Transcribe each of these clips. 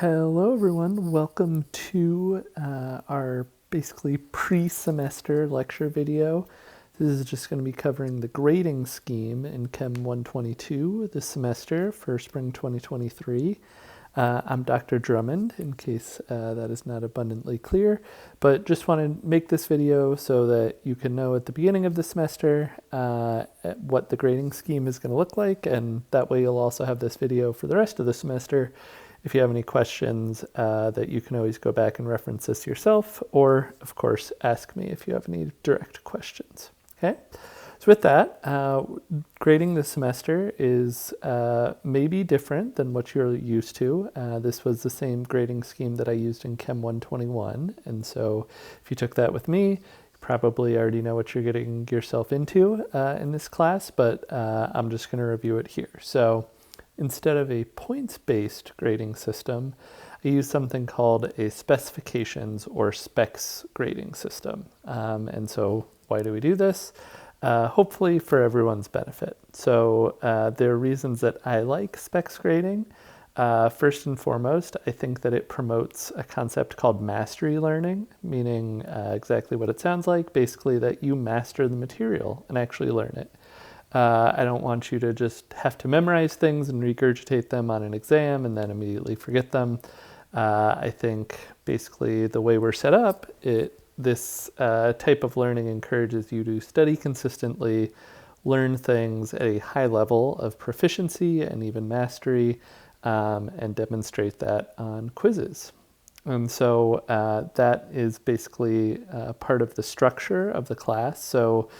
Hello everyone, welcome to our basically pre-semester lecture video. This is just going to be covering the grading scheme in Chem 122 this semester for spring 2023. I'm Dr. Drummond, in case that is not abundantly clear, but just want to make this video so that you can know at the beginning of the semester what the grading scheme is going to look like, and that way you'll also have this video for the rest of the semester. If you have any questions, that you can always go back and reference this yourself, or of course ask me if you have any direct questions. Okay, so with that, grading this semester is maybe different than what you're used to. This was the same grading scheme that I used in Chem 121, and so if you took that with me, you probably already know what you're getting yourself into in this class, but I'm just going to review it here. So instead of a points-based grading system, I use something called a specifications or specs grading system. And so why do we do this? Hopefully for everyone's benefit. So there are reasons that I like specs grading. First and foremost, I think that it promotes a concept called mastery learning, meaning exactly what it sounds like, basically that you master the material and actually learn it. I don't want you to just have to memorize things and regurgitate them on an exam and then immediately forget them. I think basically the way we're set up, this type of learning encourages you to study consistently, learn things at a high level of proficiency and even mastery, and demonstrate that on quizzes. And so that is basically part of the structure of the class. So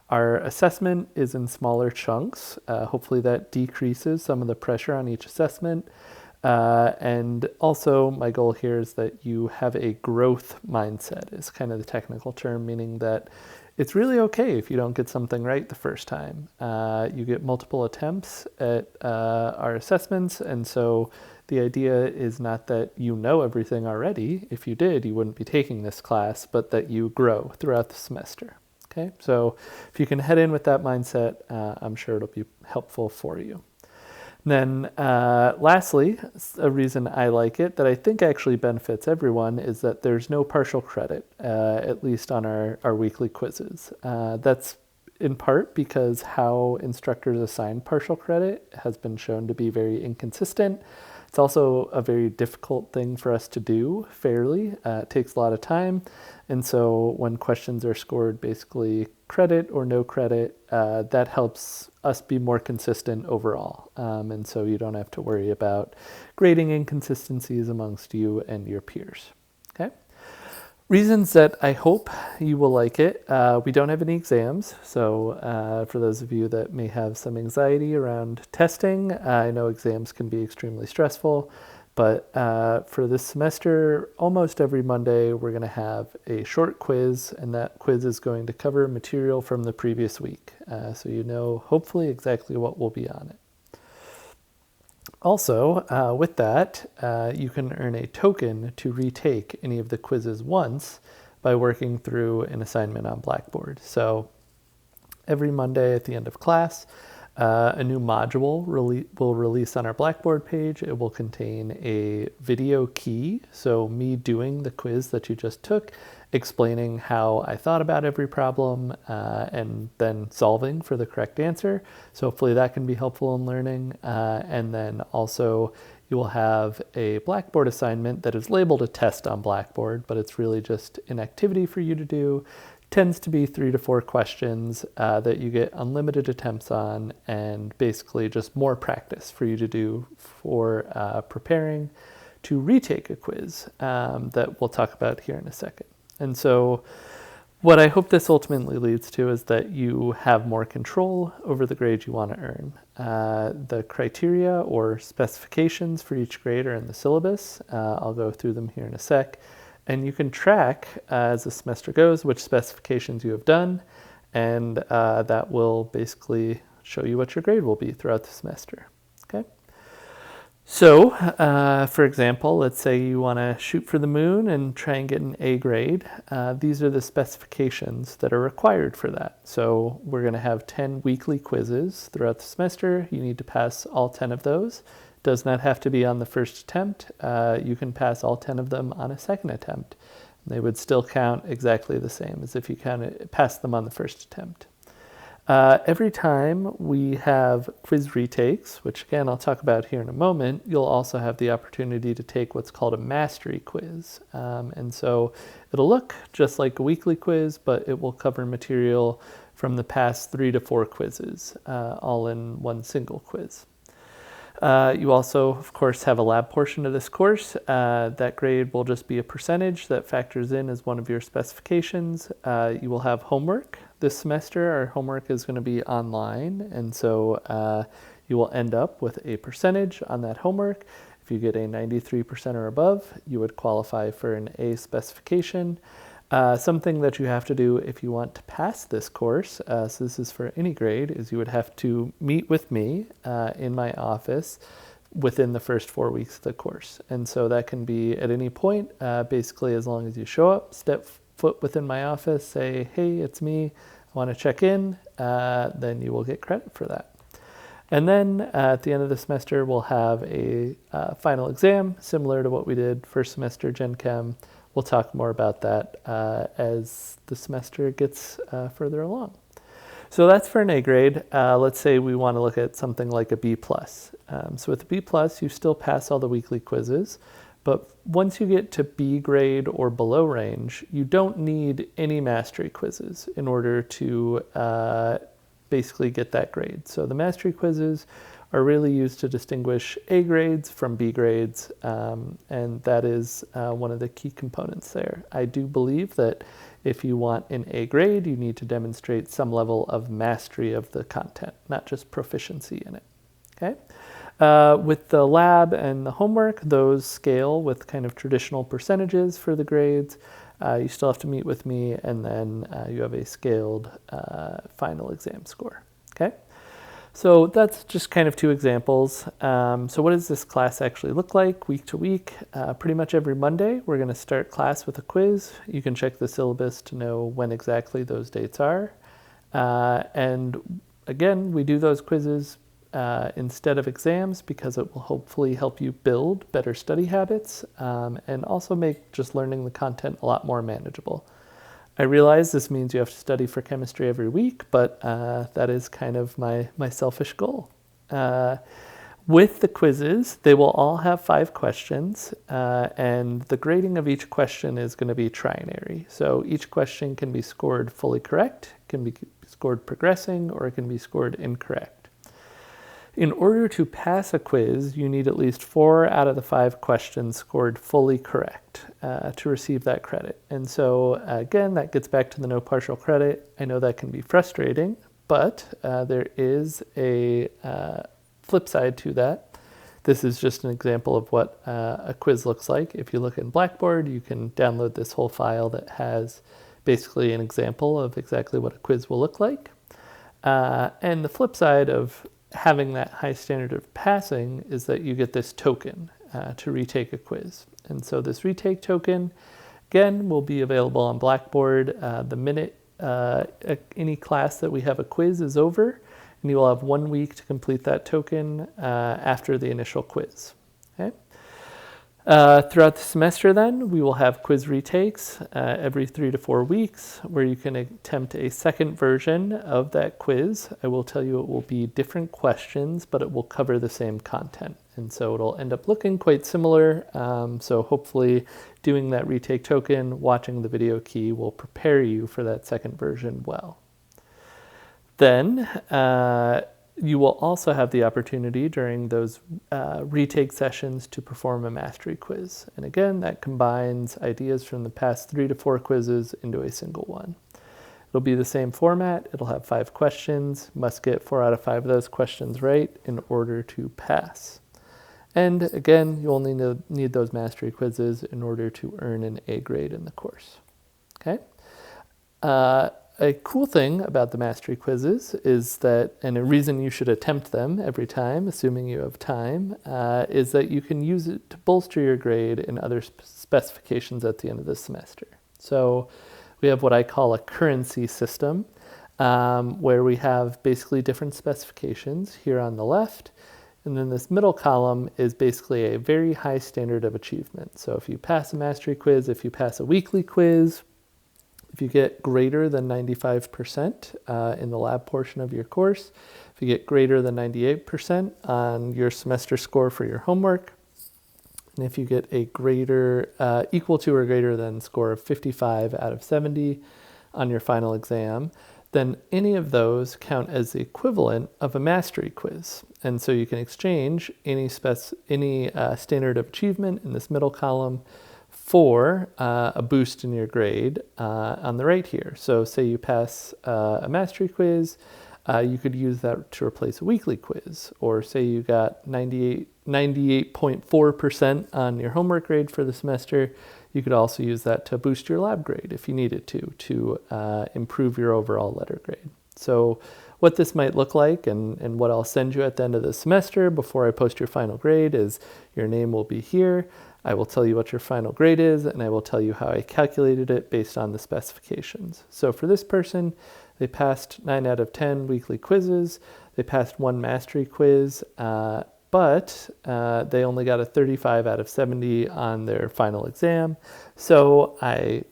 our assessment is in smaller chunks. Hopefully that decreases some of the pressure on each assessment. And also my goal here is that you have a growth mindset is kind of the technical term, meaning that it's really okay if you don't get something right the first time. You get multiple attempts at our assessments, and so the idea is not that you know everything already. If you did, you wouldn't be taking this class, but that you grow throughout the semester. Okay, so if you can head in with that mindset, I'm sure it'll be helpful for you. And then lastly, a reason I like it that I think actually benefits everyone is that there's no partial credit, at least on our weekly quizzes. That's in part because how instructors assign partial credit has been shown to be very inconsistent. It's also a very difficult thing for us to do fairly. It takes a lot of time. And so when questions are scored basically credit or no credit, that helps us be more consistent overall. And so you don't have to worry about grading inconsistencies amongst you and your peers. Okay. Reasons that I hope you will like it. We don't have any exams, so for those of you that may have some anxiety around testing, I know exams can be extremely stressful, but for this semester, almost every Monday, we're going to have a short quiz, and that quiz is going to cover material from the previous week, so you know hopefully exactly what will be on it. Also, with that, you can earn a token to retake any of the quizzes once by working through an assignment on Blackboard. So every Monday at the end of class, a new module will release on our Blackboard page. It will contain a video key, so me doing the quiz that you just took, explaining how I thought about every problem and then solving for the correct answer. So hopefully that can be helpful in learning. And then also you will have a Blackboard assignment that is labeled a test on Blackboard, but it's really just an activity for you to do. Tends to be 3 to 4 questions that you get unlimited attempts on, and basically just more practice for you to do for preparing to retake a quiz that we'll talk about here in a second. And so what I hope this ultimately leads to is that you have more control over the grade you want to earn. The criteria or specifications for each grade are in the syllabus. I'll go through them here in a sec. And you can track as the semester goes which specifications you have done, and that will basically show you what your grade will be throughout the semester. Okay. So, for example, let's say you want to shoot for the moon and try and get an A grade. These are the specifications that are required for that. So we're going to have 10 weekly quizzes throughout the semester. You need to pass all 10 of those does not have to be on the first attempt. You can pass all 10 of them on a second attempt. They would still count exactly the same as if you passed them on the first attempt. Every time we have quiz retakes, which again I'll talk about here in a moment, you'll also have the opportunity to take what's called a mastery quiz. And so it'll look just like a weekly quiz, but it will cover material from the past 3 to 4 quizzes, all in one single quiz. You also, of course, have a lab portion of this course. That grade will just be a percentage that factors in as one of your specifications. You will have homework. This semester, our homework is going to be online, and so you will end up with a percentage on that homework. If you get a 93% or above, you would qualify for an A specification. Something that you have to do if you want to pass this course, so this is for any grade, is you would have to meet with me in my office within the first 4 weeks of the course. And so that can be at any point, basically as long as you show up, step foot within my office, say, hey, it's me, I want to check in, then you will get credit for that. And then at the end of the semester, we'll have a final exam, similar to what we did first semester Gen Chem. We'll talk more about that as the semester gets further along. So that's for an A grade. Let's say we want to look at something like a B+. So with a B+, you still pass all the weekly quizzes, but once you get to B grade or below range, you don't need any mastery quizzes in order to basically get that grade. So the mastery quizzes are really used to distinguish A grades from B grades, and that is one of the key components there. I do believe that if you want an A grade, you need to demonstrate some level of mastery of the content, not just proficiency in it. Okay? With the lab and the homework, those scale with kind of traditional percentages for the grades. You still have to meet with me, and then you have a scaled final exam score. Okay? So that's just kind of 2 examples. So what does this class actually look like week to week? Pretty much every Monday, we're going to start class with a quiz. You can check the syllabus to know when exactly those dates are. And again, we do those quizzes instead of exams because it will hopefully help you build better study habits and also make just learning the content a lot more manageable. I realize this means you have to study for chemistry every week, but that is kind of my selfish goal. With the quizzes, they will all have 5 questions, and the grading of each question is going to be trinary. So each question can be scored fully correct, can be scored progressing, or it can be scored incorrect. In order to pass a quiz, you need at least 4 out of the 5 questions scored fully correct to receive that credit. And so again, that gets back to the no partial credit. I know that can be frustrating, but there is a flip side to that. This is just an example of what a quiz looks like. If you look in Blackboard, you can download this whole file that has basically an example of exactly what a quiz will look like. And the flip side of having that high standard of passing is that you get this token to retake a quiz. And so this retake token, again, will be available on Blackboard the minute any class that we have a quiz is over, and you will have 1 week to complete that token after the initial quiz. Okay? Throughout the semester then, we will have quiz retakes every 3 to 4 weeks where you can attempt a second version of that quiz. I will tell you it will be different questions, but it will cover the same content. And so it'll end up looking quite similar. So hopefully doing that retake token, watching the video key will prepare you for that second version well. Then you will also have the opportunity during those retake sessions to perform a mastery quiz. And again, that combines ideas from the past 3 to 4 quizzes into a single one. It'll be the same format. It'll have 5 questions. Must get 4 out of 5 of those questions right in order to pass. And again, you only need those mastery quizzes in order to earn an A grade in the course. Okay? A cool thing about the mastery quizzes is that, and a reason you should attempt them every time, assuming you have time, is that you can use it to bolster your grade in other specifications at the end of the semester. So we have what I call a currency system, where we have basically different specifications here on the left. And then this middle column is basically a very high standard of achievement. So if you pass a mastery quiz, if you pass a weekly quiz, if you get greater than 95% in the lab portion of your course, if you get greater than 98% on your semester score for your homework, and if you get a equal to or greater than score of 55 out of 70 on your final exam, then any of those count as the equivalent of a mastery quiz. And so you can exchange any standard of achievement in this middle column for a boost in your grade on the right here. So say you pass a mastery quiz, you could use that to replace a weekly quiz. Or say you got 98.4% on your homework grade for the semester, you could also use that to boost your lab grade if you needed to improve your overall letter grade. So what this might look like and what I'll send you at the end of the semester before I post your final grade is your name will be here. I will tell you what your final grade is, and I will tell you how I calculated it based on the specifications. So for this person, they passed 9 out of 10 weekly quizzes. They passed 1 mastery quiz, but they only got a 35 out of 70 on their final exam. So I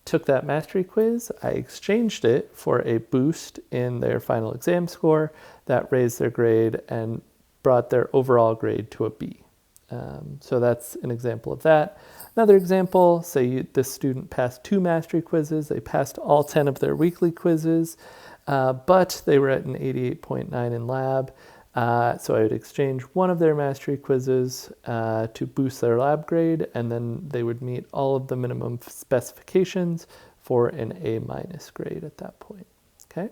took that mastery quiz, I exchanged it for a boost in their final exam score that raised their grade and brought their overall grade to a B. So that's an example of that. Another example, say this student passed 2 mastery quizzes, they passed all 10 of their weekly quizzes, but they were at an 88.9 in lab. So I would exchange one of their mastery quizzes to boost their lab grade, and then they would meet all of the minimum specifications for an A- grade at that point. Okay?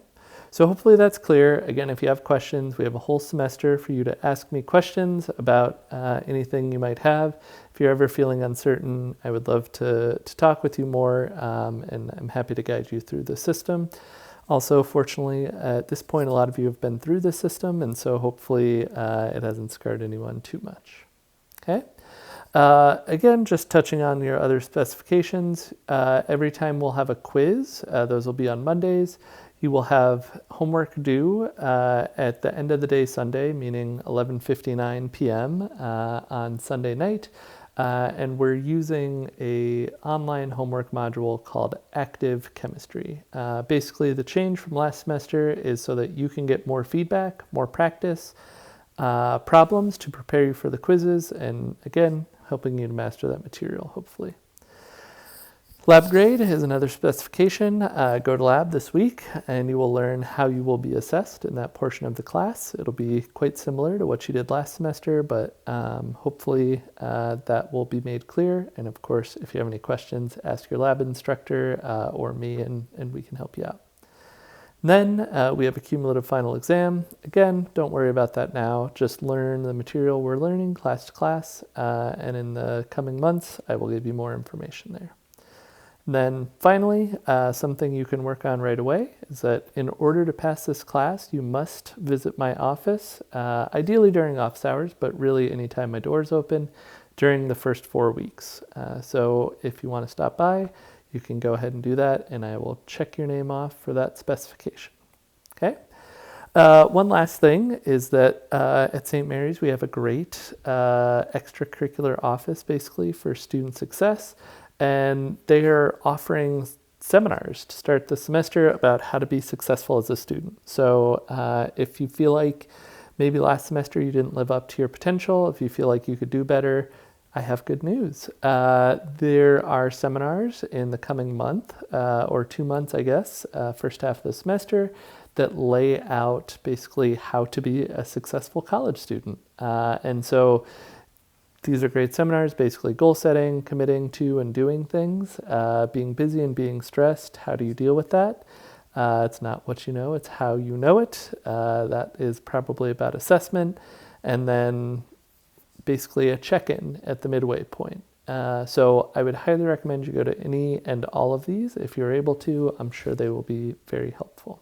So hopefully that's clear. Again, if you have questions, we have a whole semester for you to ask me questions about anything you might have. If you're ever feeling uncertain, I would love to talk with you more, and I'm happy to guide you through the system. Also, fortunately, at this point, a lot of you have been through the system, and so hopefully it hasn't scarred anyone too much. Okay? Again, just touching on your other specifications, every time we'll have a quiz, those will be on Mondays. You will have homework due at the end of the day Sunday, meaning 11:59 p.m. On Sunday night. And we're using an online homework module called Active Chemistry. Basically, the change from last semester is so that you can get more feedback, more practice, problems to prepare you for the quizzes, and again, helping you to master that material, hopefully. Lab grade is another specification. Go to lab this week and you will learn how you will be assessed in that portion of the class. It'll be quite similar to what you did last semester, but hopefully that will be made clear. And of course, if you have any questions, ask your lab instructor or me and we can help you out. Then we have a cumulative final exam. Again, don't worry about that now. Just learn the material we're learning class to class. And in the coming months, I will give you more information there. Then finally, something you can work on right away is that in order to pass this class, you must visit my office, ideally during office hours, but really anytime my door's open during the first 4 weeks. So if you want to stop by, you can go ahead and do that, and I will check your name off for that specification. Okay? One last thing is that at St. Mary's, we have a great extracurricular office, basically, for student success. And they are offering seminars to start the semester about how to be successful as a student. So if you feel like maybe last semester you didn't live up to your potential, if you feel like you could do better, I have good news. There are seminars in the coming month, or 2 months, I guess, first half of the semester, that lay out basically how to be a successful college student. And so these are great seminars, basically goal setting, committing to and doing things, being busy and being stressed. How do you deal with that? It's not what you know, it's how you know it. That is probably about assessment. And then basically a check-in at the midway point. So I would highly recommend you go to any and all of these. If you're able to, I'm sure they will be very helpful.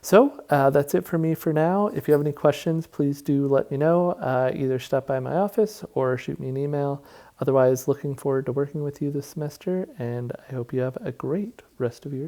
So that's it for me for now. If you have any questions, please do let me know. Either stop by my office or shoot me an email. Otherwise, looking forward to working with you this semester, and I hope you have a great rest of your day.